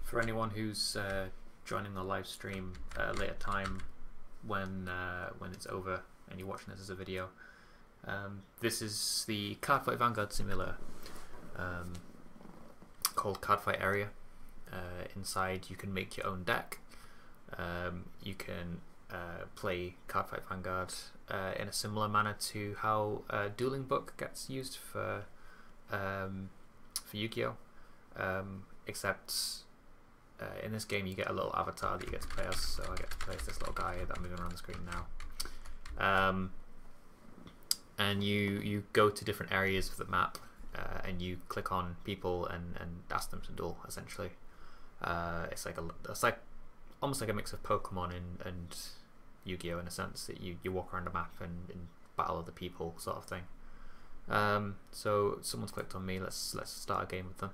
For anyone who's joining the live stream at a later time when it's over and you're watching this as a video, this is the Cardfight Vanguard simulator called Cardfight Area. Inside you can make your own deck. You can play Cardfight Vanguard in a similar manner to how Dueling Book gets used for Yu-Gi-Oh! Except in this game you get a little avatar that you get to play as, so I get to play as this little guy that I'm moving around the screen now. And you go to different areas of the map and you click on people and ask them to duel, essentially. It's like almost like a mix of Pokemon and Yu-Gi-Oh! In a sense that you walk around a map and battle other people, sort of thing. So someone's clicked on me. Let's start a game with them.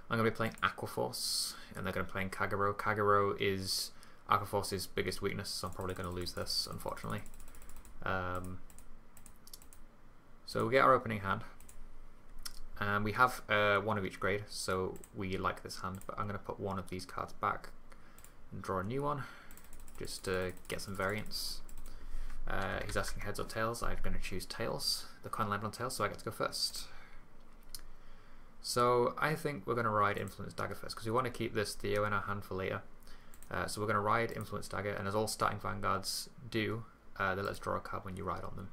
I'm going to be playing Aqua Force, and they're going to be playing Kagero. Kagero is Aqua Force's biggest weakness, so I'm probably going to lose this, unfortunately. So we get our opening hand. And we have one of each grade, so we like this hand, but I'm going to put one of these cards back and draw a new one, just to get some variance. He's asking heads or tails. I'm going to choose tails. The coin landed on tails, so I get to go first. So I think we're going to ride Influence Dagger first, because we want to keep this Theo in our hand for later. So we're going to ride Influence Dagger, and as all starting Vanguards do, then let's draw a card when you ride on them.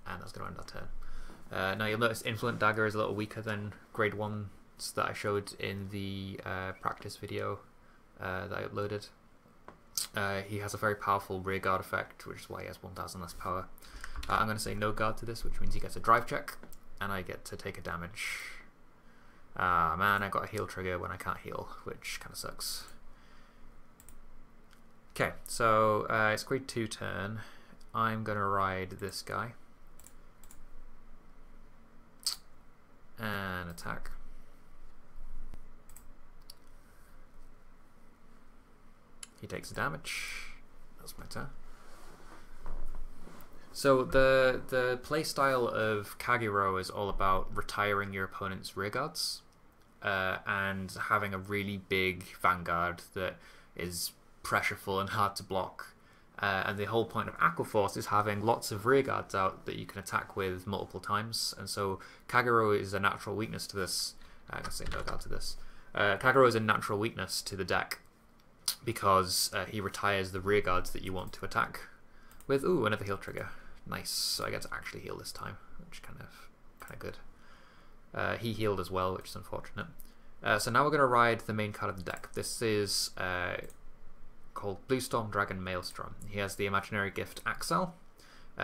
And that's going to end our turn. Now you'll notice Influence Dagger is a little weaker than grade 1s that I showed in the practice video that I uploaded. He has a very powerful rear guard effect, which is why he has 1000 less power. I'm going to say no guard to this, which means he gets a drive check, and I get to take a damage. Ah man, I got a heal trigger when I can't heal, which kind of sucks. Okay, so it's grade 2 turn. I'm going to ride this guy. And attack. He takes damage. That's my turn. So the playstyle of Kagero is all about retiring your opponent's rearguards and having a really big Vanguard that is pressureful and hard to block. And the whole point of Aqua Force is having lots of rearguards out that you can attack with multiple times. And so Kagero is a natural weakness to this. I'm going to say no guard to this. Kagero is a natural weakness to the deck because he retires the rearguards that you want to attack with. Ooh, another heal trigger. Nice. So I get to actually heal this time, which is kind of good. He healed as well, which is unfortunate. So now we're going to ride the main card of the deck. This is called Bluestorm Dragon Maelstrom. He has the imaginary gift Axel,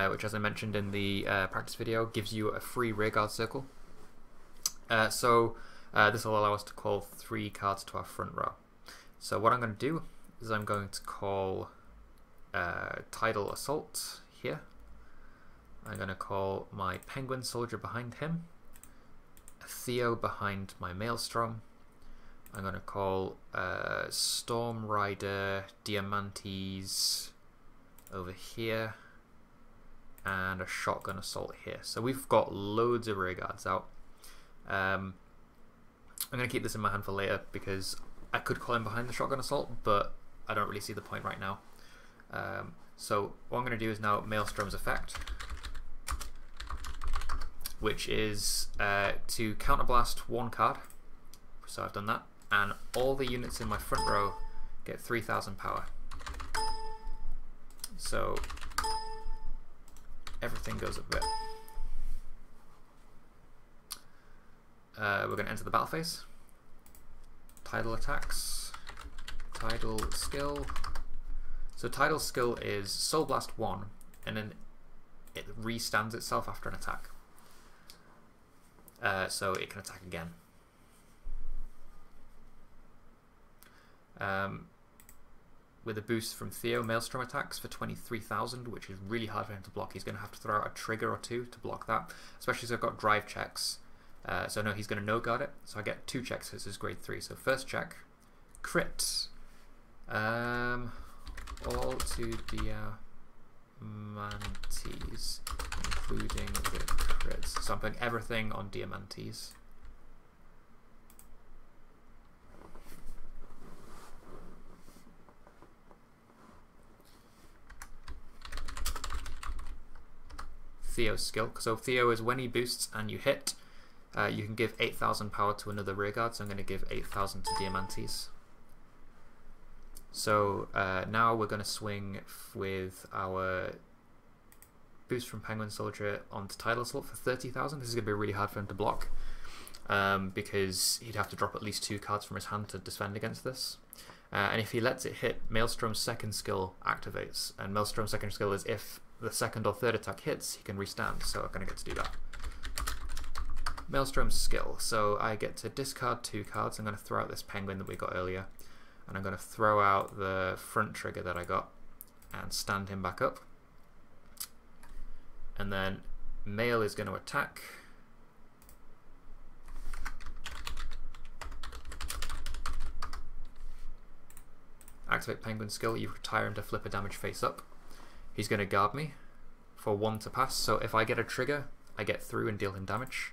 which, as I mentioned in the practice video, gives you a free rearguard circle. So this will allow us to call 3 cards to our front row. So what I'm going to do is I'm going to call Tidal Assault here. I'm going to call my Penguin Soldier behind him, a Theo behind my Maelstrom. I'm going to call Storm Rider Diamantes over here, and a Shotgun Assault here. So we've got loads of rearguards out. I'm going to keep this in my hand for later because I could call him behind the Shotgun Assault, but I don't really see the point right now. So what I'm going to do is now Maelstrom's effect, which is to counterblast 1 card. So I've done that. And all the units in my front row get 3000 power. So everything goes up a bit. We're going to enter the battle phase. Tidal attacks. Tidal skill. So Tidal skill is Soul Blast 1, and then it restands itself after an attack. So it can attack again. With a boost from Theo, Maelstrom attacks for 23,000, which is really hard for him to block. He's going to have to throw out a trigger or 2 to block that, especially as I've got drive checks. So no, he's going to no guard it. So I get 2 checks. This is grade 3. So first check, crit. All to Diamantes, including the crits. So I'm putting everything on Diamantes. Theo's skill. So Theo is when he boosts and you hit, you can give 8,000 power to another rearguard, so I'm going to give 8,000 to Diamantes. So now we're going to swing with our boost from Penguin Soldier onto Tidal Assault for 30,000. This is going to be really hard for him to block, because he'd have to drop at least 2 cards from his hand to defend against this. And if he lets it hit, Maelstrom's second skill activates, and Maelstrom's second skill is if the second or third attack hits, he can restand, so I'm going to get to do that. Maelstrom's skill, so I get to discard 2 cards. I'm going to throw out this penguin that we got earlier, and I'm going to throw out the front trigger that I got and stand him back up. And then Mael is going to attack. Activate Penguin skill, you retire him to flip a damage face up. He's going to guard me for 1 to pass, so if I get a trigger, I get through and deal him damage.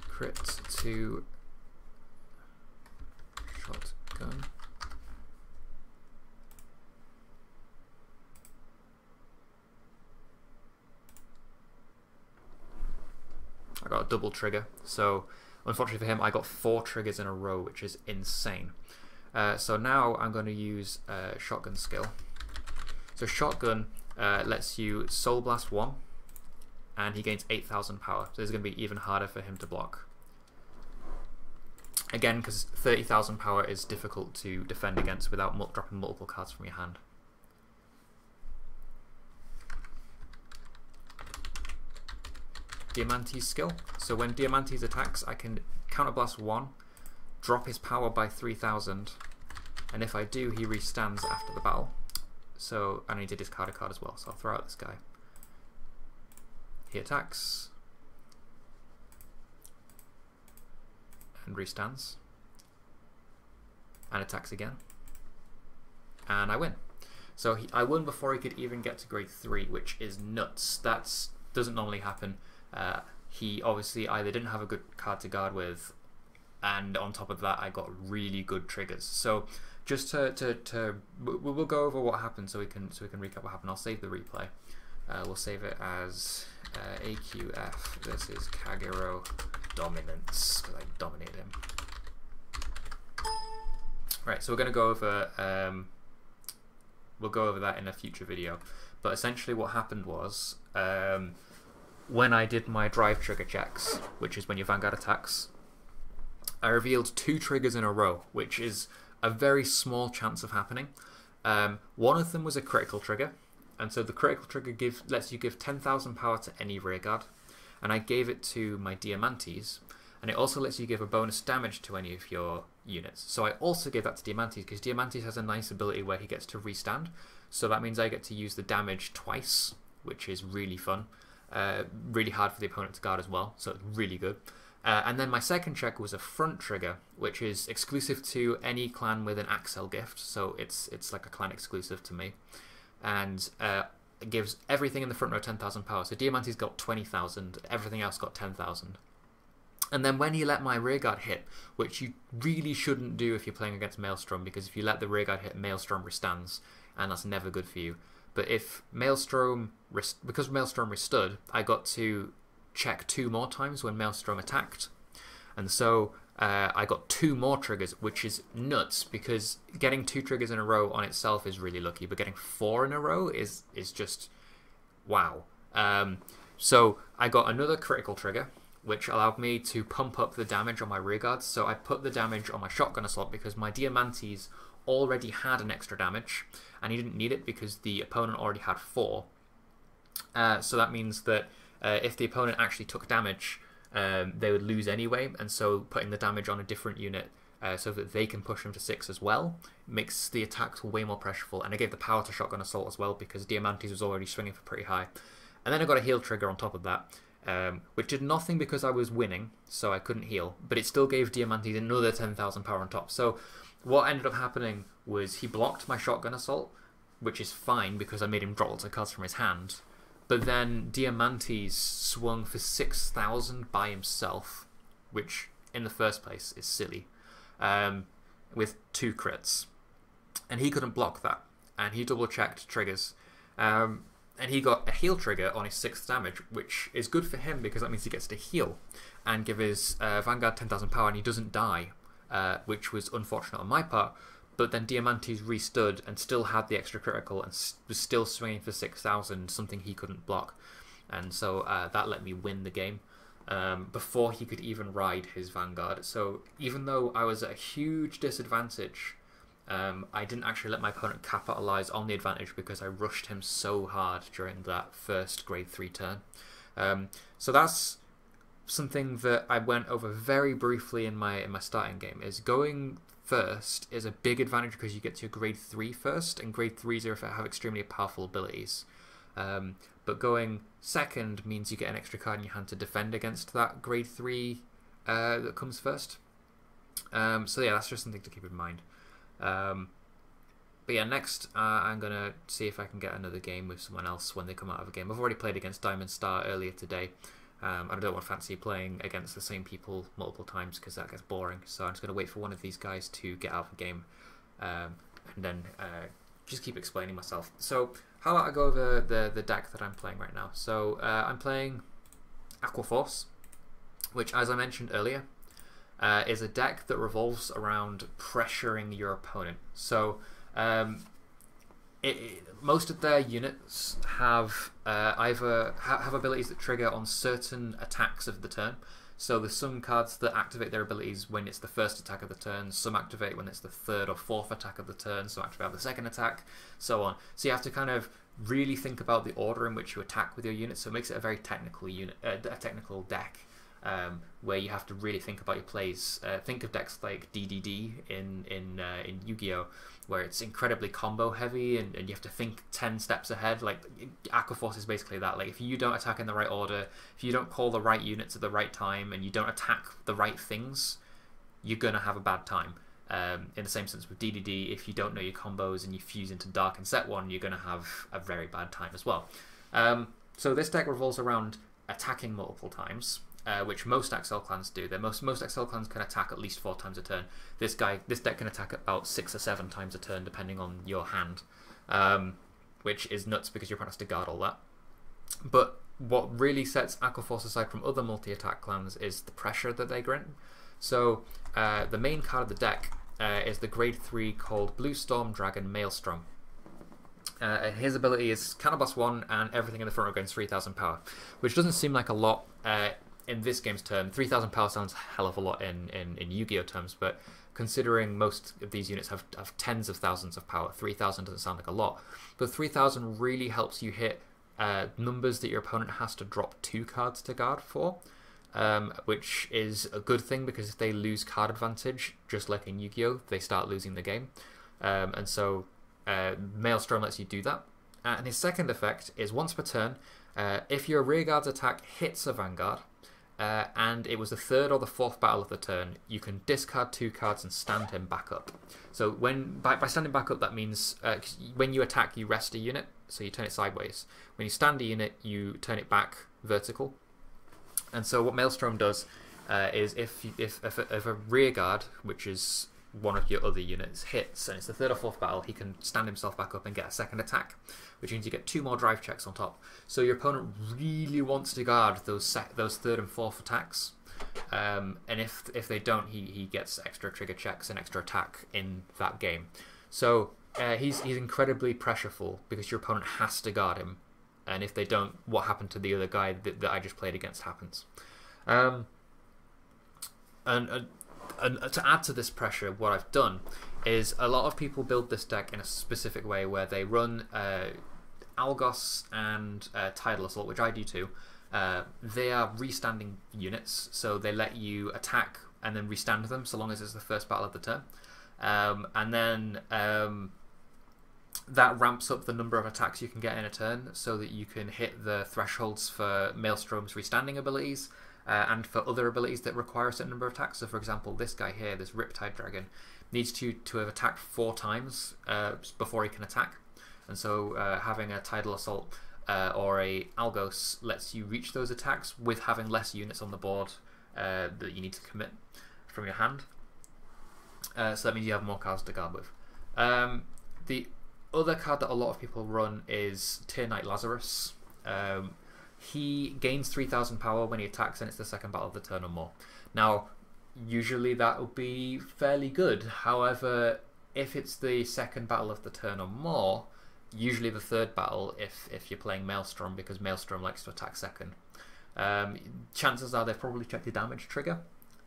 Crit to shotgun. I got a double trigger, so unfortunately for him I got 4 triggers in a row, which is insane. So now I'm going to use shotgun skill. So shotgun lets you Soul Blast 1, and he gains 8,000 power, so it's going to be even harder for him to block. Again, because 30,000 power is difficult to defend against without dropping multiple cards from your hand. Diamantes skill. So when Diamantes attacks, I can counterblast 1, drop his power by 3,000, and if I do, he restands after the battle. So I need to discard a card as well, so I'll throw out this guy. He attacks and restands and attacks again, and I win. So I won before he could even get to grade 3, which is nuts. That doesn't normally happen. He obviously either didn't have a good card to guard with, and on top of that I got really good triggers. So just we'll go over what happened so we can recap what happened. I'll save the replay. We'll save it as AQF versus Kagero dominance, because I dominated him. Right, so we're going to go over we'll go over that in a future video, but essentially what happened was when I did my drive trigger checks, which is when your Vanguard attacks, I revealed 2 triggers in a row, which is a very small chance of happening. One of them was a critical trigger, and so the critical trigger lets you give 10,000 power to any rearguard, and I gave it to my Diamantes, and it also lets you give a bonus damage to any of your units. So I also gave that to Diamantes, because Diamantes has a nice ability where he gets to restand, so that means I get to use the damage twice, which is really fun. Really hard for the opponent to guard as well, so it's really good. And then my second check was a front trigger, which is exclusive to any clan with an Axel gift, so it's like a clan exclusive to me. And it gives everything in the front row 10,000 power. So Diamantes got 20,000, everything else got 10,000. And then when he let my rearguard hit, which you really shouldn't do if you're playing against Maelstrom, because if you let the rearguard hit, Maelstrom restands, and that's never good for you. But if Maelstrom, because Maelstrom restood, I got to check 2 more times when Maelstrom attacked, and so I got 2 more triggers, which is nuts, because getting 2 triggers in a row on itself is really lucky, but getting 4 in a row is just wow. So I got another critical trigger, which allowed me to pump up the damage on my rearguards. So I put the damage on my shotgun assault because my Diamantes already had an extra damage, and he didn't need it because the opponent already had 4. So that means that if the opponent actually took damage, they would lose anyway, and so putting the damage on a different unit so that they can push him to 6 as well makes the attacks way more pressureful. And I gave the power to shotgun assault as well because Diamantes was already swinging for pretty high. And then I got a heal trigger on top of that, which did nothing because I was winning, so I couldn't heal, but it still gave Diamantes another 10,000 power on top. So what ended up happening was he blocked my shotgun assault, which is fine because I made him drop lots of cards from his hand. But then Diamantes swung for 6,000 by himself, which in the first place is silly. with 2 crits, and he couldn't block that, and he double checked triggers, and he got a heal trigger on his 6th damage, which is good for him because that means he gets to heal and give his Vanguard 10,000 power, and he doesn't die, which was unfortunate on my part. But then Diamantes restood and still had the extra critical and was still swinging for 6,000, something he couldn't block. And so that let me win the game before he could even ride his Vanguard. So even though I was at a huge disadvantage, I didn't actually let my opponent capitalize on the advantage because I rushed him so hard during that first grade 3 turn. So that's something that I went over very briefly in my starting game. Is going first is a big advantage because you get to your grade 3 first, and grade 3s have extremely powerful abilities. But going second means you get an extra card in your hand to defend against that grade 3 that comes first. So yeah, that's just something to keep in mind. But yeah, next I'm going to see if I can get another game with someone else when they come out of a game. I've already played against Diamond Star earlier today. I don't want to fancy playing against the same people multiple times because that gets boring. So I'm just going to wait for one of these guys to get out of the game, and then just keep explaining myself. So how about I go over the deck that I'm playing right now? So I'm playing Aqua Force, which, as I mentioned earlier, is a deck that revolves around pressuring your opponent. So most of their units have either have abilities that trigger on certain attacks of the turn. So there's some cards that activate their abilities when it's the first attack of the turn, some activate when it's the 3rd or 4th attack of the turn, some activate the 2nd attack, so on. So you have to kind of really think about the order in which you attack with your units, so it makes it a very technical technical deck. Where you have to really think about your plays. Think of decks like DDD in Yu-Gi-Oh, where it's incredibly combo heavy and you have to think 10 steps ahead. Like Aqua Force is basically that. Like if you don't attack in the right order, if you don't call the right units at the right time, and you don't attack the right things, you're gonna have a bad time. In the same sense with DDD, if you don't know your combos and you fuse into Dark in set 1, you're gonna have a very bad time as well. So this deck revolves around attacking multiple times. Which most XL clans do. Most XL clans can attack at least 4 times a turn. This deck can attack about 6 or 7 times a turn, depending on your hand, which is nuts because your opponent has to guard all that. But what really sets Aqua Force aside from other multi-attack clans is the pressure that they grant. So the main card of the deck is the grade 3 called Blue Storm Dragon Maelstrom. His ability is Counterblast 1 and everything in the front row gains 3,000 power, which doesn't seem like a lot in this game's term. 3,000 power sounds a hell of a lot in Yu-Gi-Oh terms, but considering most of these units have tens of thousands of power, 3,000 doesn't sound like a lot. But 3,000 really helps you hit numbers that your opponent has to drop 2 cards to guard for, which is a good thing because if they lose card advantage, just like in Yu-Gi-Oh, they start losing the game. And so Maelstrom lets you do that. And his second effect is once per turn, if your rearguard's attack hits a Vanguard, and it was the 3rd or the 4th battle of the turn, you can discard 2 cards and stand him back up. So by standing back up, that means when you attack, you rest a unit, so you turn it sideways. When you stand a unit, you turn it back vertical. And so what Maelstrom does is if a rearguard, which is one of your other units, hits, and it's the 3rd or 4th battle, he can stand himself back up and get a 2nd attack, which means you get 2 more drive checks on top. So your opponent really wants to guard those 3rd and 4th attacks, and if they don't, he gets extra trigger checks and extra attack in that game. So he's incredibly pressureful because your opponent has to guard him, and if they don't, what happened to the other guy that I just played against happens. And to add to this pressure, what I've done is a lot of people build this deck in a specific way where they run Algos and Tidal Assault, which I do too. They are restanding units, so they let you attack and then restand them so long as it's the first battle of the turn. And then that ramps up the number of attacks you can get in a turn so that you can hit the thresholds for Maelstrom's restanding abilities. And for other abilities that require a certain number of attacks. So for example, this guy here, this Riptide Dragon, needs to have attacked 4 times before he can attack. And so having a Tidal Assault or a Algos lets you reach those attacks with having less units on the board that you need to commit from your hand. So that means you have more cards to guard with. The other card that a lot of people run is Tier Knight Lazarus. He gains 3,000 power when he attacks, and it's the second battle of the turn or more. Now, usually that will be fairly good. However, if it's the second battle of the turn or more, usually the third battle if you're playing Maelstrom, because Maelstrom likes to attack second. Chances are they've probably checked the damage trigger,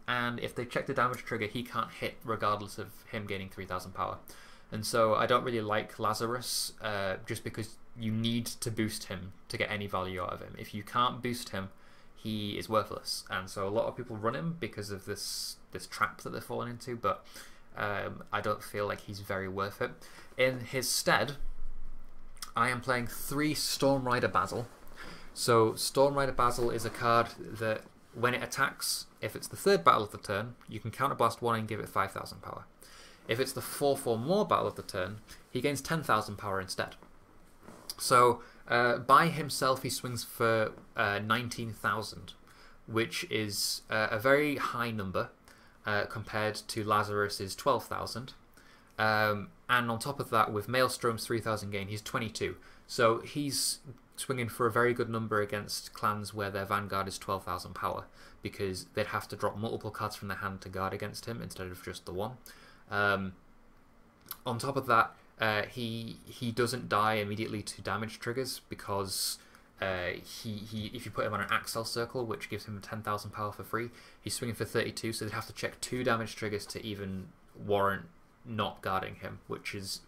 and if they check the damage trigger, he can't hit regardless of him gaining 3,000 power. And so I don't really like Lazarus, just because you need to boost him to get any value out of him. If you can't boost him, he is worthless, and so a lot of people run him because of this trap that they're falling into, but I don't feel like he's very worth it. In his stead, I am playing 3 Storm Rider Basil. So Storm Rider Basil is a card that when it attacks, if it's the third battle of the turn, you can counterblast 1 and give it 5,000 power. If it's the 4th or more battle of the turn, he gains 10,000 power instead. So by himself he swings for 19,000, which is a very high number compared to Lazarus's 12,000. And on top of that, with Maelstrom's 3,000 gain, he's 22. So he's swinging for a very good number against clans where their Vanguard is 12,000 power, because they'd have to drop multiple cards from their hand to guard against him instead of just the one. On top of that, he doesn't die immediately to damage triggers, because if you put him on an Axel Circle, which gives him 10,000 power for free, he's swinging for 32, so they'd have to check 2 damage triggers to even warrant not guarding him, which is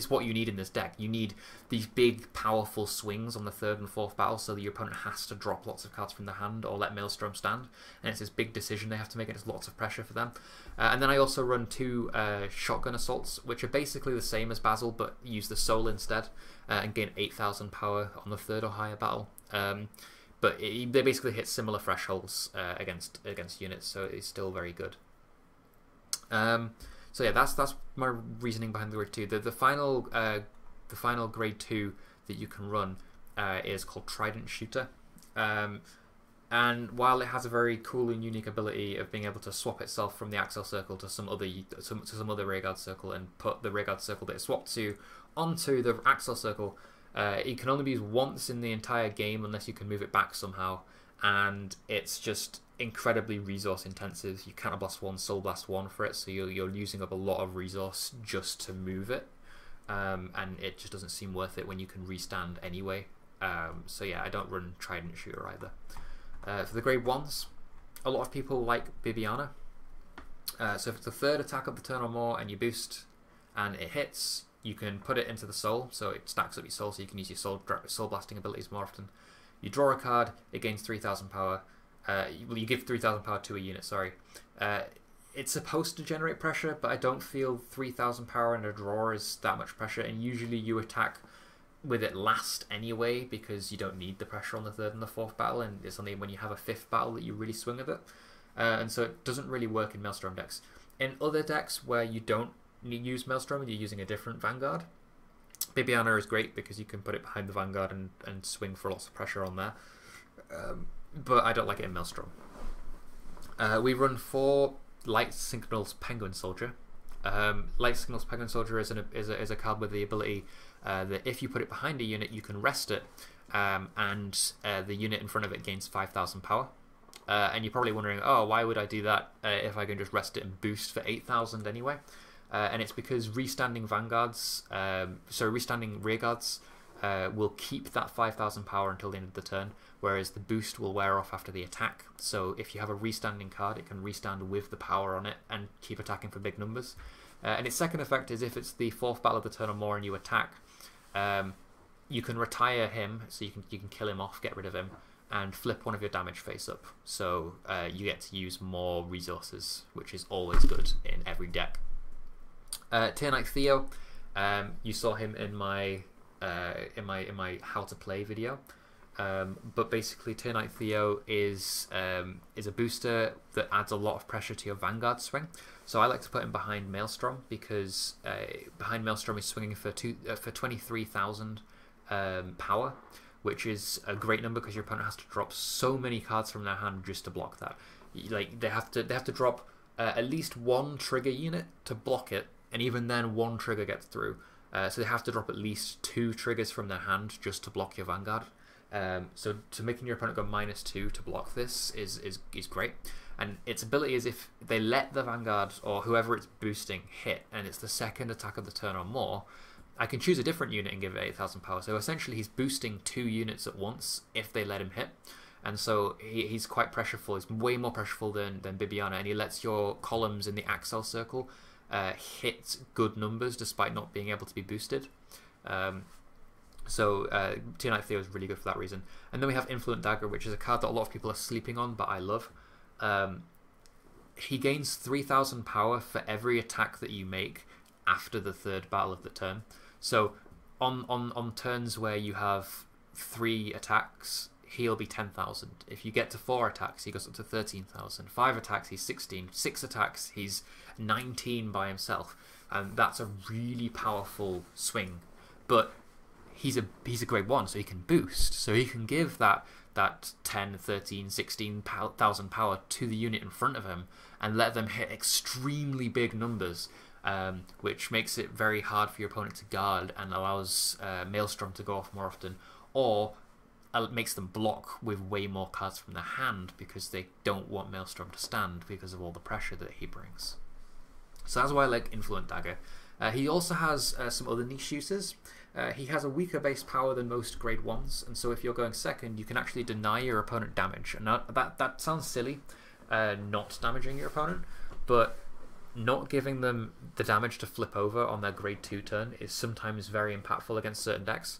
what you need in this deck. You need these big powerful swings on the 3rd and 4th battle, so that your opponent has to drop lots of cards from their hand or let Maelstrom stand, and it's this big decision they have to make, and it's lots of pressure for them. And then I also run 2 Shotgun Assaults, which are basically the same as Basil but use the soul instead, and gain 8,000 power on the 3rd or higher battle. But they basically hit similar thresholds against units, so it's still very good. So yeah, that's my reasoning behind the grade 2. The final grade 2 that you can run is called Trident Shooter, and while it has a very cool and unique ability of being able to swap itself from the Axel Circle to some other Rearguard Circle and put the Rearguard Circle that it swapped to onto the Axel Circle, it can only be used once in the entire game unless you can move it back somehow, and it's just incredibly resource intensive. You can't blast 1, soul blast 1 for it, so you're using up a lot of resource just to move it, and it just doesn't seem worth it when you can restand anyway. So yeah, I don't run Trident Shooter either. For the grade 1s, a lot of people like Bibiana. So if it's the 3rd attack of the turn or more and you boost and it hits, you can put it into the soul, so it stacks up your soul, so you can use your soul blasting abilities more often. You draw a card, it gains 3,000 power. Well, you give 3,000 power to a unit, sorry. It's supposed to generate pressure, but I don't feel 3,000 power in a draw is that much pressure, and usually you attack with it last anyway, because you don't need the pressure on the 3rd and the 4th battle, and it's only when you have a 5th battle that you really swing with it. And so it doesn't really work in Maelstrom decks. In other decks where you don't use Maelstrom and you're using a different Vanguard, Bibiana is great because you can put it behind the Vanguard and swing for lots of pressure on there. But I don't like it in Maelstrom. We run 4 Light Signals Penguin Soldier. Light Signals Penguin Soldier is a card with the ability that if you put it behind a unit, you can rest it, and the unit in front of it gains 5,000 power. And you're probably wondering, oh, why would I do that if I can just rest it and boost for 8,000 anyway? And it's because restanding Vanguards, restanding Rearguards will keep that 5,000 power until the end of the turn, whereas the boost will wear off after the attack. So if you have a restanding card, it can restand with the power on it and keep attacking for big numbers. And its second effect is if it's the 4th battle of the turn or more and you attack, you can retire him, so you can kill him off, get rid of him, and flip one of your damage face up. So you get to use more resources, which is always good in every deck. Tier Knight Theo, you saw him in my how to play video. But basically, Tier Knight Theo is a booster that adds a lot of pressure to your Vanguard swing. So I like to put him behind Maelstrom, because behind Maelstrom he's swinging for 23,000 power, which is a great number because your opponent has to drop so many cards from their hand just to block that. Like they have to drop at least one trigger unit to block it, and even then one trigger gets through. So they have to drop at least 2 triggers from their hand just to block your Vanguard. So to making your opponent go -2 to block this is great. And its ability is if they let the Vanguard or whoever it's boosting hit, and it's the second attack of the turn or more, I can choose a different unit and give it 8,000 power. So essentially he's boosting 2 units at once if they let him hit. And so he's quite pressureful. He's way more pressureful than Bibiana, and he lets your columns in the Axel circle hit good numbers despite not being able to be boosted. So Tier Theo is really good for that reason. And then we have Influent Dagger, which is a card that a lot of people are sleeping on, but I love. He gains 3,000 power for every attack that you make after the 3rd battle of the turn. So on turns where you have 3 attacks, he'll be 10,000. If you get to 4 attacks, he goes up to 13,000. 5 attacks, he's 16. 6 attacks, he's 19 by himself. And that's a really powerful swing. But he's a grade 1, so he can boost. So he can give that 10, 13, 16,000 power to the unit in front of him and let them hit extremely big numbers, which makes it very hard for your opponent to guard and allows Maelstrom to go off more often, or it makes them block with way more cards from their hand because they don't want Maelstrom to stand because of all the pressure that he brings. So that's why I like Influent Dagger. He also has some other niche uses. He has a weaker base power than most grade 1s, and so if you're going second, you can actually deny your opponent damage. And that sounds silly, not damaging your opponent, but not giving them the damage to flip over on their grade 2 turn is sometimes very impactful against certain decks.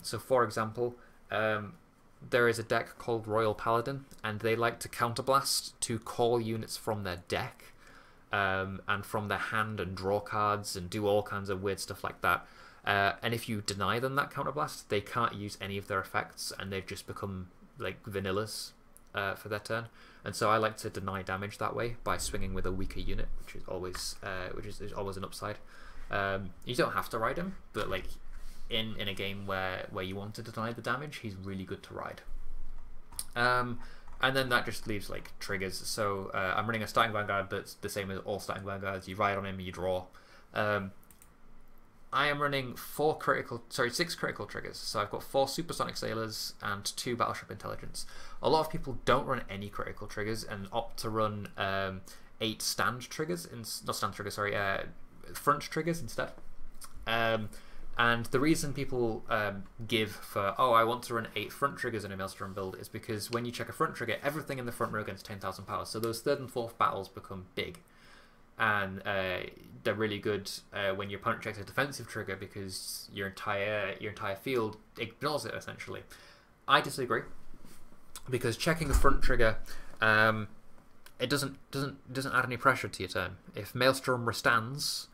So for example, there is a deck called Royal Paladin, and they like to counterblast to call units from their deck and from their hand and draw cards and do all kinds of weird stuff like that. And if you deny them that counterblast, they can't use any of their effects, and they've just become like vanillas for their turn. And so I like to deny damage that way by swinging with a weaker unit, which is always an upside. You don't have to ride him, but like in a game where you want to deny the damage, he's really good to ride. And then that just leaves like triggers. So I'm running a starting Vanguard that's the same as all starting Vanguards. You ride on him, you draw. I am running 6 critical triggers. So I've got 4 Supersonic Sailors and 2 Battleship Intelligence. A lot of people don't run any critical triggers and opt to run 8 front triggers instead. And the reason people give for, I want to run 8 front triggers in a Maelstrom build is because when you check a front trigger, everything in the front row gets 10,000 power. So those 3rd and 4th battles become big. And they're really good when your opponent checks a defensive trigger because your entire field ignores it essentially. I disagree, because checking a front trigger it doesn't add any pressure to your turn. If Maelstrom restands,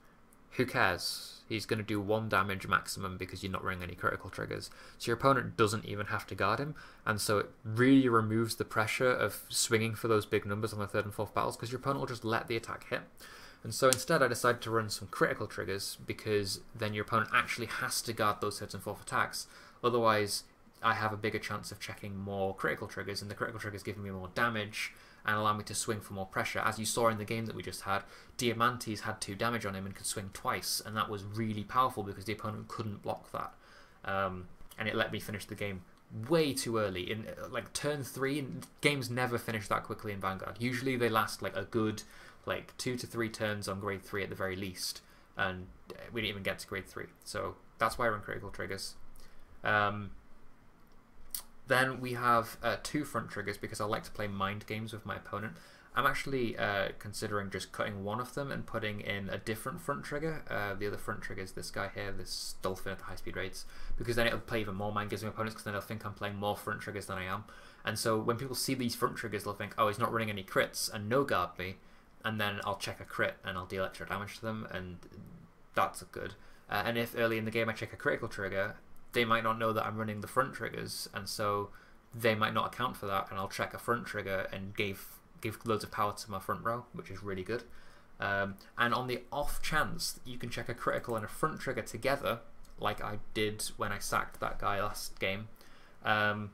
who cares? He's going to do 1 damage maximum because you're not running any critical triggers. So your opponent doesn't even have to guard him, and so it really removes the pressure of swinging for those big numbers on the 3rd and 4th battles because your opponent will just let the attack hit. And so instead I decided to run some critical triggers because then your opponent actually has to guard those 3rd and 4th attacks. Otherwise, I have a bigger chance of checking more critical triggers, and the critical triggers giving me more damage and allow me to swing for more pressure. As you saw in the game that we just had, Diamantes had 2 damage on him and could swing twice, and that was really powerful because the opponent couldn't block that. And it let me finish the game way too early. In like turn 3, and games never finish that quickly in Vanguard. Usually they last like a good 2 to 3 turns on grade 3 at the very least, and we didn't even get to grade 3. So that's why I run critical triggers. Then we have 2 front triggers because I like to play mind games with my opponent. I'm actually considering just cutting one of them and putting in a different front trigger. The other front trigger is this guy here, this dolphin at the high speed rates, because then it'll play even more mind games with my opponents, because then they'll think I'm playing more front triggers than I am. And so when people see these front triggers, they'll think, oh, he's not running any crits, and no guard me, and then I'll check a crit and I'll deal extra damage to them, and that's good. And if early in the game I check a critical trigger, they might not know that I'm running the front triggers, and so they might not account for that, and I'll check a front trigger and give loads of power to my front row, which is really good. And on the off chance that you can check a critical and a front trigger together, like I did when I sacked that guy last game, I've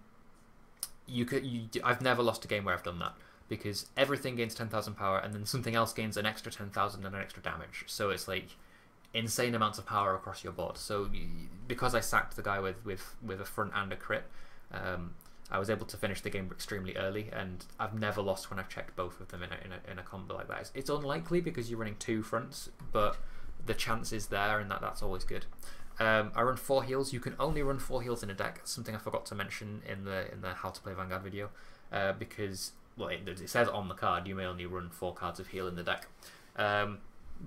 never lost a game where I've done that, because everything gains 10,000 power, and then something else gains an extra 10,000 and an extra damage. So it's like insane amounts of power across your board. So because I sacked the guy with a front and a crit, I was able to finish the game extremely early, and I've never lost when I've checked both of them in a combo like that. It's unlikely because you're running 2 fronts, but the chance is there, and that's always good. I run 4 heals. You can only run 4 heals in a deck. Something I forgot to mention in the How to Play Vanguard video, because well, it says on the card you may only run 4 cards of heal in the deck.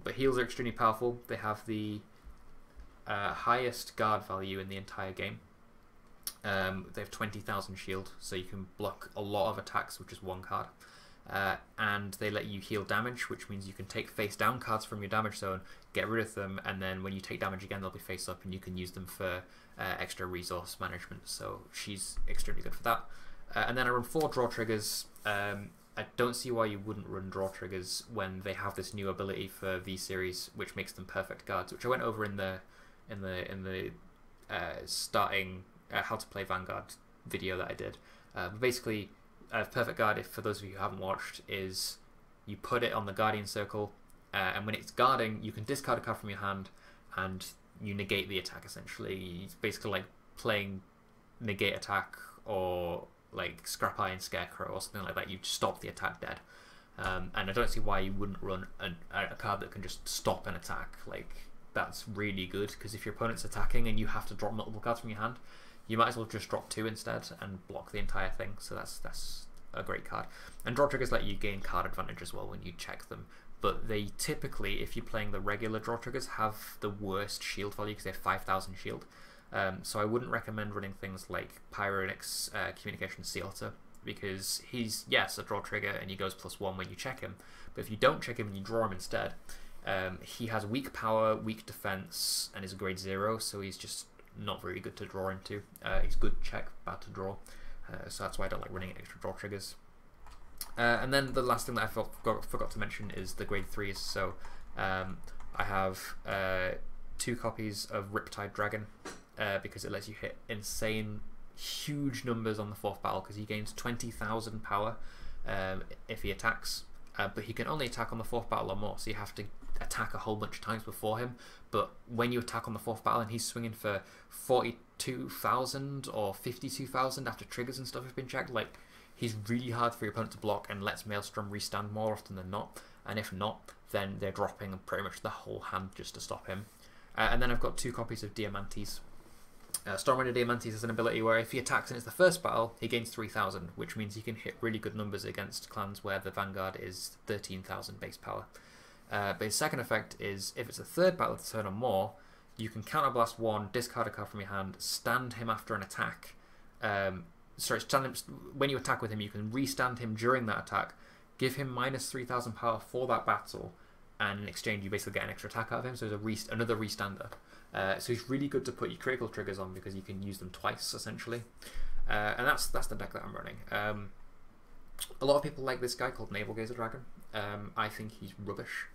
But heals are extremely powerful. They have the highest guard value in the entire game. They have 20,000 shield, so you can block a lot of attacks with just 1 card. And they let you heal damage, which means you can take face down cards from your damage zone, get rid of them, and then when you take damage again they'll be face up, and you can use them for extra resource management. So she's extremely good for that. And then I run 4 draw triggers. I don't see why you wouldn't run draw triggers when they have this new ability for V series, which makes them perfect guards, which I went over in the starting How to Play Vanguard video that I did. But basically, perfect guard, for those of you who haven't watched, is you put it on the guardian circle, and when it's guarding, you can discard a card from your hand, and you negate the attack. Essentially, it's basically like playing negate attack or like Scrap Iron Scarecrow or something like that. You stop the attack dead. And I don't see why you wouldn't run a card that can just stop an attack. Like, that's really good, because if your opponent's attacking and you have to drop multiple cards from your hand, you might as well just drop 2 instead and block the entire thing. So that's a great card. And draw triggers let you gain card advantage as well when you check them. But they typically, if you're playing the regular draw triggers, have the worst shield value because they have 5,000 shield. So I wouldn't recommend running things like Pyronix Communication Sealter, because he's, yes, a draw trigger and he goes +1 when you check him. But if you don't check him and you draw him instead, he has weak power, weak defense, and is a grade 0, so he's just not very good to draw into. He's good check, bad to draw. So that's why I don't like running extra draw triggers. And then the last thing that I forgot to mention is the grade 3s. So I have 2 copies of Riptide Dragon, because it lets you hit insane, huge numbers on the 4th battle, because he gains 20,000 power if he attacks. But he can only attack on the 4th battle or more, so you have to attack a whole bunch of times before him. But when you attack on the 4th battle and he's swinging for 42,000 or 52,000 after triggers and stuff have been checked, like, he's really hard for your opponent to block and lets Maelstrom restand more often than not. And if not, then they're dropping pretty much the whole hand just to stop him. And then I've got 2 copies of Diamantes. Stormwinder Diamantes is an ability where if he attacks and it's the first battle, he gains 3,000, which means he can hit really good numbers against clans where the Vanguard is 13,000 base power. But his second effect is, if it's a 3rd battle of the turn or more, you can counterblast 1, discard a card from your hand, stand him after an attack. Stand him, when you attack with him, you can restand him during that attack, give him minus 3,000 power for that battle, and in exchange you basically get an extra attack out of him, so there's another restander. So he's really good to put your critical triggers on because you can use them twice, essentially. And that's the deck that I'm running. A lot of people like this guy called Naval Gazer Dragon. I think he's rubbish.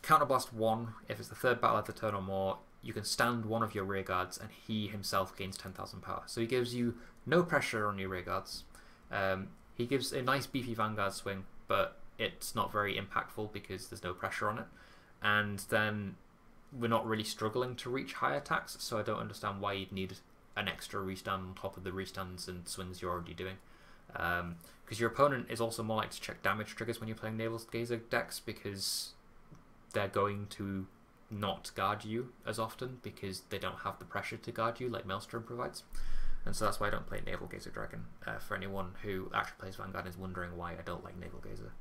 Counterblast 1, if it's the 3rd battle of the turn or more, you can stand one of your rear guards and he himself gains 10,000 power. So he gives you no pressure on your rear guards. He gives a nice beefy Vanguard swing, but it's not very impactful because there's no pressure on it. And then we're not really struggling to reach high attacks, so I don't understand why you'd need an extra restand on top of the restands and swings you're already doing. Because your opponent is also more likely to check damage triggers when you're playing Naval Gazer decks, because they're going to not guard you as often because they don't have the pressure to guard you like Maelstrom provides. And so that's why I don't play Naval Gazer Dragon, for anyone who actually plays Vanguard and is wondering why I don't like Naval Gazer.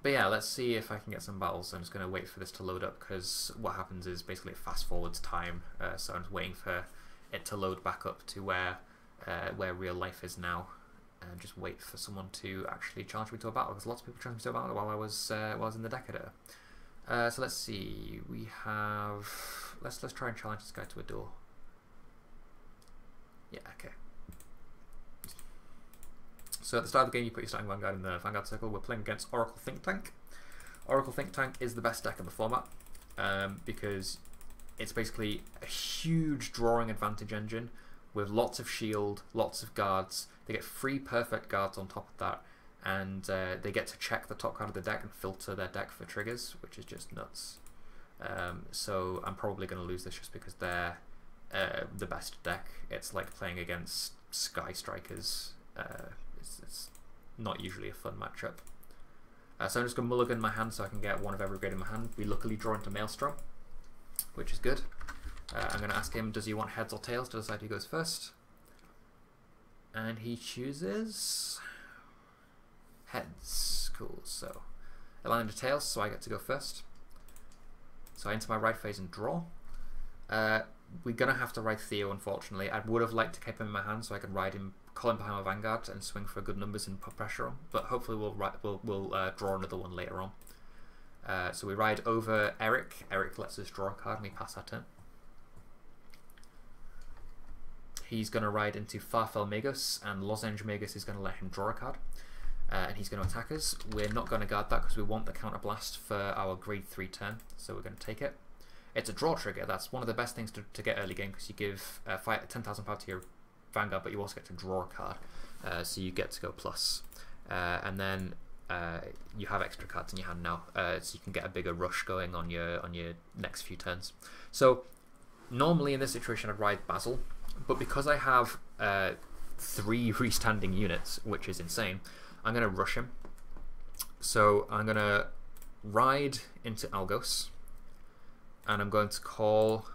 But yeah, let's see if I can get some battles. I'm just going to wait for this to load up, because what happens is basically it fast forwards time, so I'm just waiting for it to load back up to where real life is now, and just wait for someone to actually challenge me to a battle, because lots of people challenged me to a battle while I was in the deck editor. So let's see, we have, let's try and challenge this guy to a duel. Yeah, okay. So at the start of the game, you put your starting Vanguard in the Vanguard circle. We're playing against Oracle Think Tank. Oracle Think Tank is the best deck in the format, because it's basically a huge drawing advantage engine with lots of shield, lots of guards. They get 3 perfect guards on top of that, and they get to check the top card of the deck and filter their deck for triggers, which is just nuts. So I'm probably going to lose this just because they're the best deck. It's like playing against Sky Strikers. It's not usually a fun matchup. So I'm just going to mulligan my hand so I can get one of every grade in my hand. We luckily draw into Maelstrom, which is good. I'm going to ask him, does he want heads or tails, to decide who goes first. And he chooses heads. Cool. So I land into tails, so I get to go first. So I enter my right phase and draw. We're going to have to ride Theo, unfortunately. I would have liked to keep him in my hand so I could ride him, call him behind my Vanguard and swing for good numbers and put pressure on. But hopefully we'll draw another one later on. So we ride over Eric. Eric lets us draw a card and we pass our turn. He's going to ride into Farfel Magus, and Lozenge Magus is going to let him draw a card. And he's going to attack us. We're not going to guard that because we want the counter blast for our grade 3 turn, so we're going to take it. It's a draw trigger. That's one of the best things to get early game, because you give 10,000 power to your Vanguard, but you also get to draw a card, so you get to go plus. And then you have extra cards in your hand now, so you can get a bigger rush going on your next few turns. So normally in this situation I'd ride Basil, but because I have 3 restanding units, which is insane, I'm going to rush him. So I'm going to ride into Algos, and I'm going to call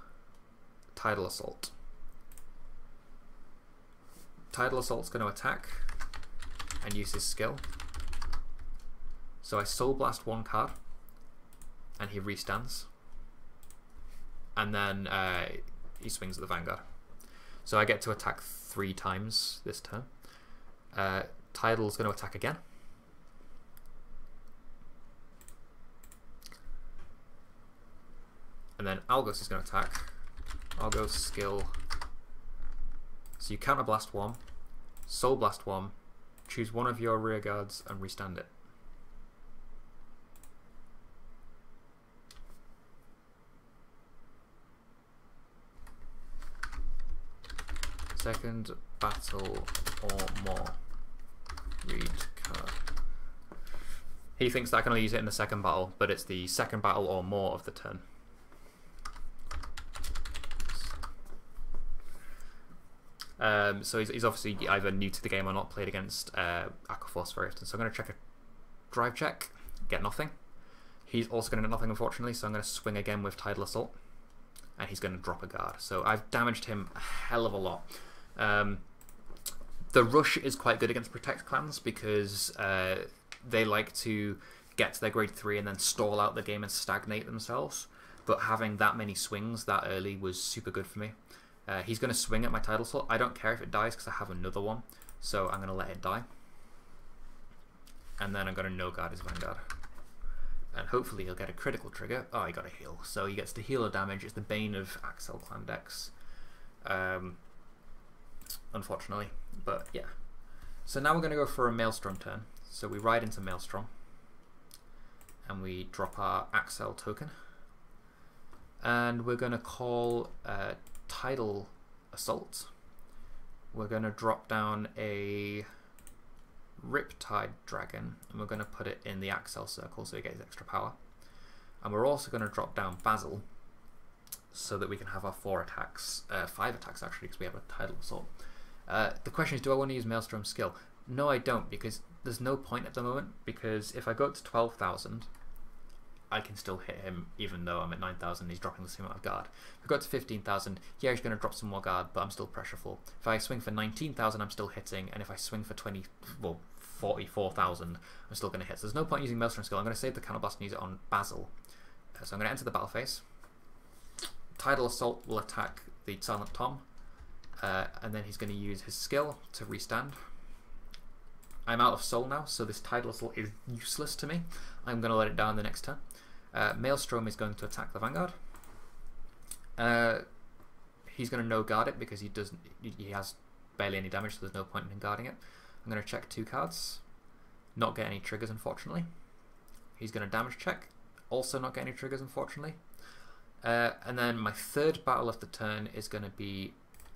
Tidal Assault. Tidal Assault's going to attack and use his skill. So I Soul Blast 1 card, and he restands. And then he swings at the Vanguard. So I get to attack 3 times this turn. Tidal's going to attack again. And then Algos is going to attack. Algos skill. So you counter blast 1, Soul Blast 1, choose one of your rear guards and restand it. Second battle or more. Read card. He thinks that I can only use it in the second battle, but it's the second battle or more of the turn. So he's obviously either new to the game or not played against Aqua Force very often. So I'm going to check a drive check, get nothing. He's also going to get nothing, unfortunately, so I'm going to swing again with Tidal Assault, and he's going to drop a guard. So I've damaged him a hell of a lot. The rush is quite good against Protect clans because they like to get to their grade 3 and then stall out the game and stagnate themselves. But having that many swings that early was super good for me. He's going to swing at my Tidal Assault. I don't care if it dies because I have another one, so I'm going to let it die. And then I'm going to no-guard his Vanguard. And hopefully he'll get a critical trigger. Oh, he got a heal. So he gets to heal a damage. It's the bane of Axel clan decks. Unfortunately. But yeah. So now we're going to go for a Maelstrom turn. So we ride into Maelstrom. And we drop our Axel token. And we're going to call Tidal Assault. We're going to drop down a Riptide Dragon, and we're going to put it in the Axel circle so he gets extra power. And we're also going to drop down Basil so that we can have our 4 attacks, 5 attacks actually, because we have a Tidal Assault. The question is, do I want to use Maelstrom's skill? No, I don't, because there's no point at the moment, because if I go up to 12,000, I can still hit him even though I'm at 9,000, he's dropping the same amount of guard. If I go to 15,000, yeah, he's going to drop some more guard, but I'm still pressureful. If I swing for 19,000, I'm still hitting, and if I swing for 44,000, I'm still going to hit. So there's no point using Maelstrom skill. I'm going to save the Counter Blast and use it on Basil. So I'm going to enter the battle phase. Tidal Assault will attack the Silent Tom, and then he's going to use his skill to restand. I'm out of soul now, so this Tidal Assault is useless to me. I'm going to let it down the next turn. Maelstrom is going to attack the Vanguard. He's going to no-guard it because he has barely any damage, so there's no point in guarding it. I'm going to check 2 cards. Not get any triggers, unfortunately. He's going to damage check. Also not get any triggers, unfortunately. And then my third battle of the turn is going to be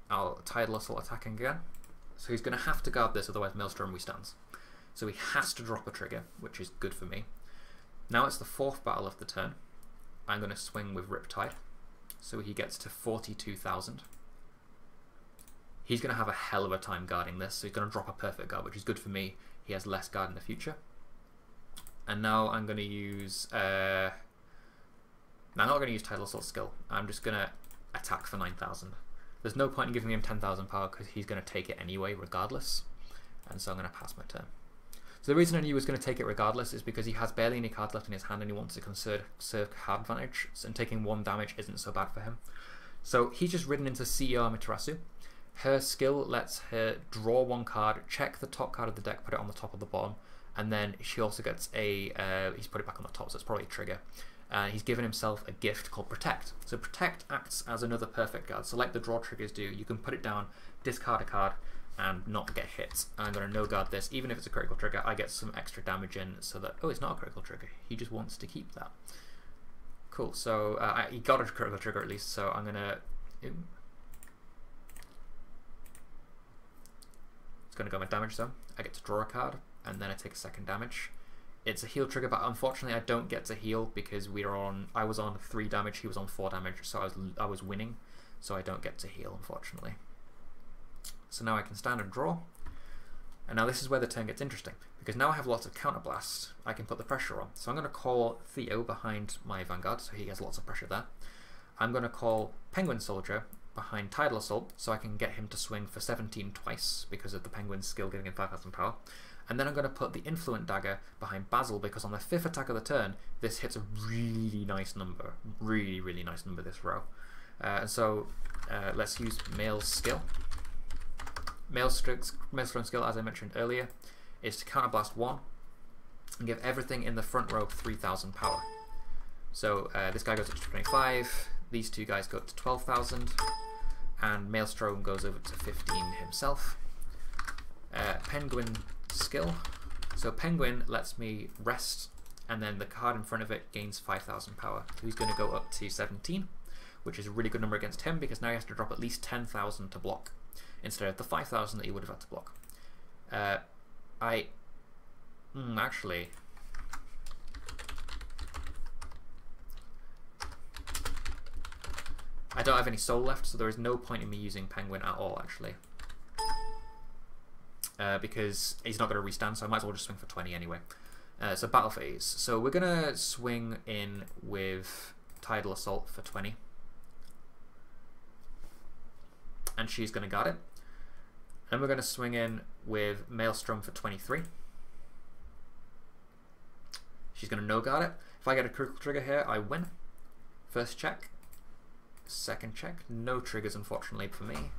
I'll Tidal Assault attacking again. So he's going to have to guard this, otherwise Maelstrom restands. So he has to drop a trigger, which is good for me. Now it's the 4th battle of the turn. I'm going to swing with Riptide. So he gets to 42,000. He's going to have a hell of a time guarding this, so he's going to drop a perfect guard, which is good for me. He has less guard in the future. And now I'm going to use... I'm not going to use Tidal Assault skill. I'm just going to attack for 9,000. There's no point in giving him 10,000 power because he's going to take it anyway regardless. And so I'm going to pass my turn. So the reason I knew he was going to take it regardless is because he has barely any cards left in his hand and he wants to conserve card advantage, and taking 1 damage isn't so bad for him. So he's just ridden into CEO Amaterasu. Her skill lets her draw 1 card, check the top card of the deck, put it on the top of the bottom, and then she also gets a, he's put it back on the top, so it's probably a trigger. He's given himself a gift called Protect. So Protect acts as another perfect guard. So like the draw triggers do, you can put it down, discard a card, and not get hit. I'm going to no guard this. Even if it's a critical trigger, I get some extra damage in so that, oh, it's not a critical trigger. He just wants to keep that. Cool, so he got a critical trigger at least, so I'm going to... It's going to go my damage zone. I get to draw a card, and then I take a 2nd damage. It's a heal trigger, but unfortunately I don't get to heal because I was on 3 damage, he was on 4 damage, so I was winning, so I don't get to heal, unfortunately. So now I can stand and draw, and now this is where the turn gets interesting, because now I have lots of counterblast. I can put the pressure on. So I'm going to call Theo behind my Vanguard, so he has lots of pressure there. I'm going to call Penguin Soldier behind Tidal Assault, so I can get him to swing for 17 twice, because of the Penguin skill giving him 5,000 power. And then I'm going to put the Influent Dagger behind Basil, because on the 5th attack of the turn, this hits a really nice number. Really, really nice number this row. And so let's use Mael's skill. Maelstrom skill, as I mentioned earlier, is to counterblast 1 and give everything in the front row 3,000 power. So this guy goes up to 25, these 2 guys go up to 12,000, and Maelstrom goes over to 15 himself. Penguin skill. So Penguin lets me rest, and then the card in front of it gains 5,000 power. So he's going to go up to 17, which is a really good number against him, because now he has to drop at least 10,000 to block, instead of the 5,000 that he would have had to block. Actually, I don't have any soul left, so there is no point in me using Penguin at all, actually. Because he's not going to restand, so I might as well just swing for 20 anyway. So battle phase. So we're going to swing in with Tidal Assault for 20. And she's going to guard it. And we're going to swing in with Maelstrom for 23. She's going to no guard it. If I get a critical trigger here, I win. First check. Second check. No triggers, unfortunately, for me.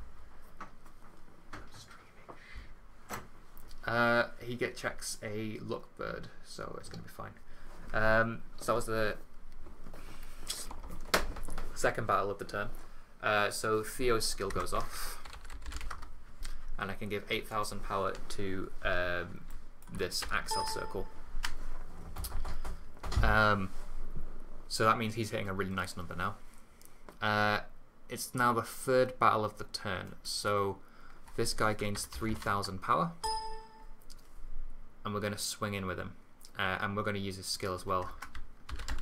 He checks a Luck Bird, so it's going to be fine. So that was the 2nd battle of the turn. So Theo's skill goes off, and I can give 8,000 power to this Axel circle. So that means he's hitting a really nice number now. It's now the 3rd battle of the turn, so this guy gains 3,000 power. And we're going to swing in with him, and we're going to use his skill as well.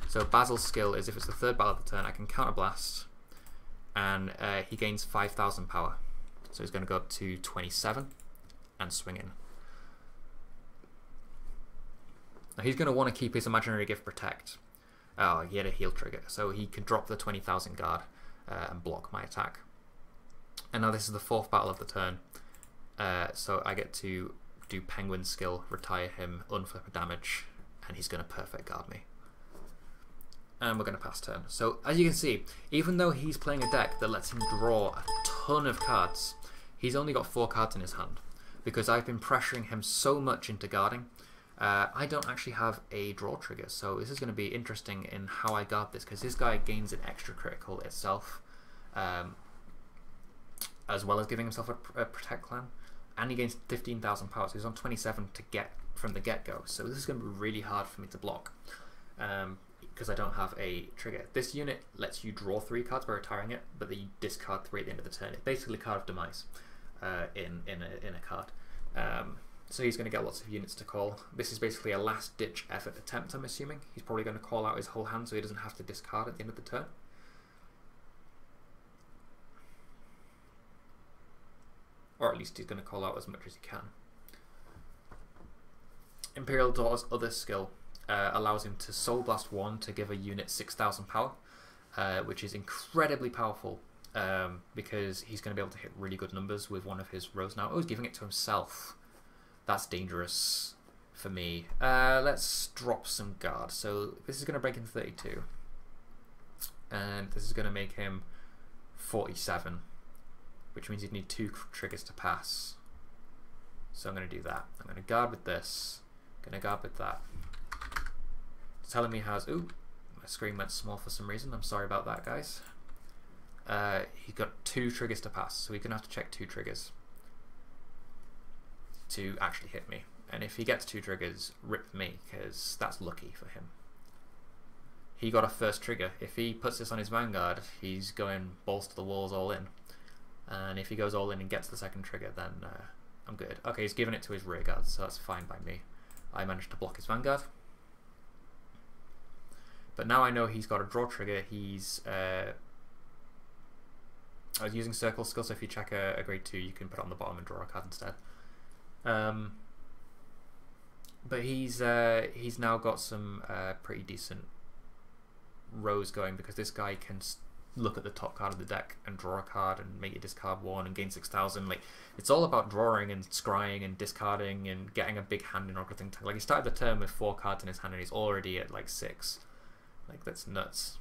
So Basil's skill is, if it's the 3rd battle of the turn, I can counterblast, and he gains 5,000 power. So he's going to go up to 27 and swing in. Now he's going to want to keep his imaginary gift Protect. Oh, he had a heal trigger, so he could drop the 20,000 guard and block my attack. And now this is the 4th battle of the turn, so I get to do Penguin skill, retire him, unflip a damage, and he's going to perfect guard me. And we're going to pass turn. So as you can see, even though he's playing a deck that lets him draw a ton of cards, he's only got 4 cards in his hand, because I've been pressuring him so much into guarding. I don't actually have a draw trigger, so this is going to be interesting in how I guard this, because this guy gains an extra critical itself, as well as giving himself a Protect clan. And he gains 15,000 power, so he's on 27 to get from the get-go. So this is going to be really hard for me to block. because I don't have a trigger. This unit lets you draw 3 cards by retiring it, but then you discard 3 at the end of the turn. It's basically Card of Demise in a card. So he's going to get lots of units to call. This is basically a last-ditch effort attempt, I'm assuming. He's probably going to call out his whole hand so he doesn't have to discard at the end of the turn. Or at least he's going to call out as much as he can. Imperial Daughter's other skill allows him to Soul Blast 1 to give a unit 6,000 power, which is incredibly powerful because he's going to be able to hit really good numbers with one of his rows now. Oh, he's giving it to himself. That's dangerous for me. Let's drop some guard. So this is going to break him 32. And this is going to make him 47, which means you'd need 2 triggers to pass. So I'm going to do that. I'm going to guard with this. I'm going to guard with that. It's telling me has... Ooh, my screen went small for some reason. I'm sorry about that, guys. He's got 2 triggers to pass, so we're going to have to check 2 triggers to actually hit me. And if he gets 2 triggers, rip me, because that's lucky for him. He got a first trigger. If he puts this on his Vanguard, he's going balls to the walls all in. And if he goes all in and gets the second trigger, then I'm good. Okay, he's given it to his rearguard, so that's fine by me. I managed to block his Vanguard. But now I know he's got a draw trigger. He's... I was using Circle Skill, so if you check a grade 2, you can put it on the bottom and draw a card instead. But he's now got some pretty decent rows going, because this guy can look at the top card of the deck and draw a card and make you discard 1 and gain 6,000. Like, it's all about drawing and scrying and discarding and getting a big hand in everything. Like, he started the turn with 4 cards in his hand and he's already at like 6. Like, that's nuts.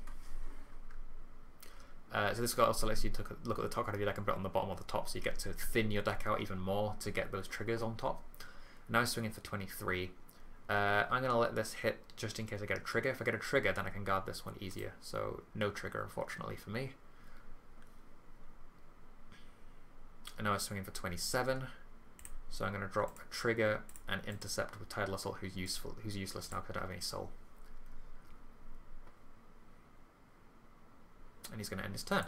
So this guy also lets you look at the top card of your deck and put it on the bottom or the top, so you get to thin your deck out even more to get those triggers on top. Now he's swinging for 23. I'm going to let this hit just in case I get a trigger. If I get a trigger, then I can guard this one easier. So no trigger, unfortunately, for me. And now I'm swinging for 27. So I'm going to drop a trigger and intercept with Tidal Assault, who's useless now because I don't have any soul. And he's going to end his turn.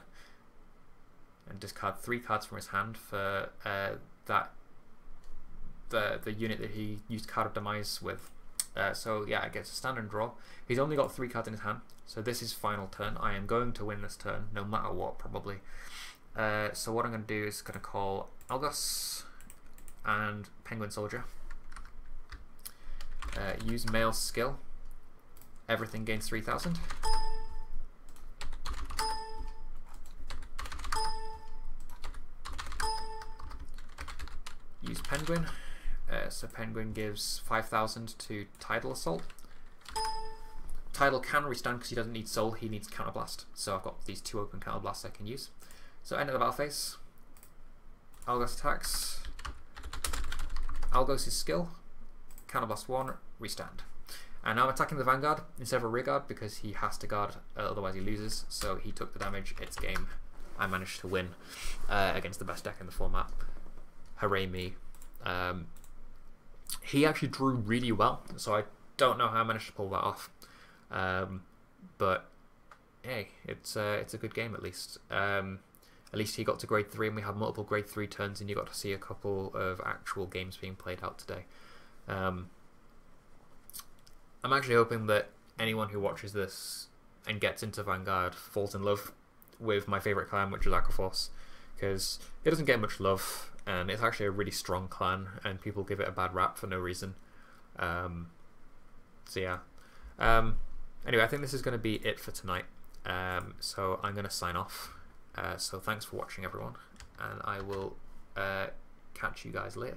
And discard 3 cards from his hand for the unit that he used Card of Demise with. So yeah, I guess a standard draw. He's only got 3 cards in his hand, so this is final turn. I am going to win this turn, no matter what, probably. So what I'm going to do is going to call Algos and Penguin Soldier. Use Male Skill. Everything gains 3,000. Use Penguin. So Penguin gives 5,000 to Tidal Assault. Tidal can restand because he doesn't need Soul, he needs Counterblast. So I've got these 2 open Counterblasts I can use. So end of the battle phase. Algos attacks. Algos' skill. Counterblast 1, restand. And now I'm attacking the Vanguard instead of a rearguard because he has to guard, otherwise he loses. So he took the damage, it's game. I managed to win against the best deck in the format. Hooray me. He actually drew really well, so I don't know how I managed to pull that off. But hey, it's a good game at least. At least he got to grade 3 and we had multiple grade 3 turns and you got to see a couple of actual games being played out today. I'm actually hoping that anyone who watches this and gets into Vanguard falls in love with my favourite clan, which is Aqua, because it doesn't get much love and it's actually a really strong clan and people give it a bad rap for no reason. So yeah. Anyway, I think this is going to be it for tonight. So I'm going to sign off. So thanks for watching, everyone, and I will catch you guys later.